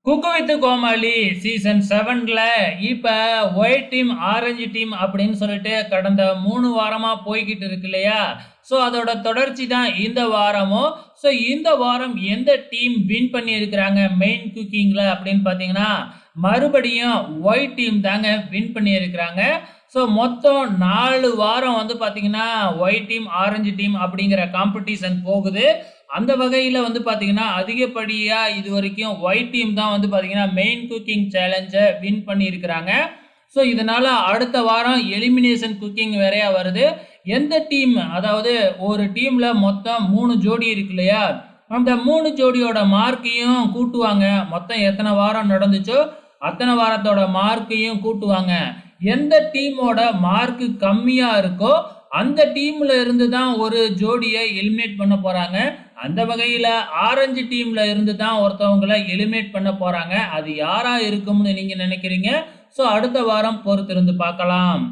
Cook with Comali season 7ல இப்ப white team, orange team அப்படின்னு சொல்லிட்டு கடந்த 3 வாரமா போய்க்கிட்டு இருக்கு இல்லையா? ஸோ அதோட தொடர்ச்சி தான் இந்த வாரமும். ஸோ இந்த வாரம் எந்த டீம் வின் பண்ணியிருக்கிறாங்க மெயின் குக்கிங்ல அப்படின்னு பார்த்தீங்கன்னா, மறுபடியும் ஒயிட் டீம் தாங்க வின் பண்ணியிருக்கிறாங்க. ஸோ மொத்தம் 4 வாரம் வந்து பார்த்தீங்கன்னா, ஒயிட் டீம், ஆரஞ்சு டீம் அப்படிங்கிற காம்படிஷன் போகுது. அந்த வகையில வந்து பார்த்தீங்கன்னா, அதிகப்படியா இதுவரைக்கும் ஒயிட் டீம் தான் வந்து பார்த்தீங்கன்னா, மெயின் குக்கிங் சேலஞ்ச வின் பண்ணியிருக்கிறாங்க. ஸோ இதனால அடுத்த வாரம் எலிமினேஷன் குக்கிங் வேறையா வருது. எந்த டீம் அதாவது ஒரு டீம்ல மொத்தம் 3 ஜோடி இருக்கு இல்லையா? அந்த 3 ஜோடியோட மார்க்கையும் கூட்டுவாங்க. மொத்தம் எத்தன வாரம் நடந்துச்சோ, அத்தன வாரத்தோட மார்க்கையும் கூட்டுவாங்க. எந்த டீமோட மார்க் கம்மியா இருக்கோ, அந்த டீம்ல இருந்து தான் ஒரு ஜோடிய எலிமினேட் பண்ண போறாங்க. அந்த வகையில ஆரஞ்சு டீம்ல இருந்து தான் ஒருத்தவங்கள எலிமினேட் பண்ண போறாங்க. அது யாரா இருக்கும்னு நீங்க நினைக்கிறீங்க? ஸோ அடுத்த வாரம் பொறுத்திருந்து பார்க்கலாம்.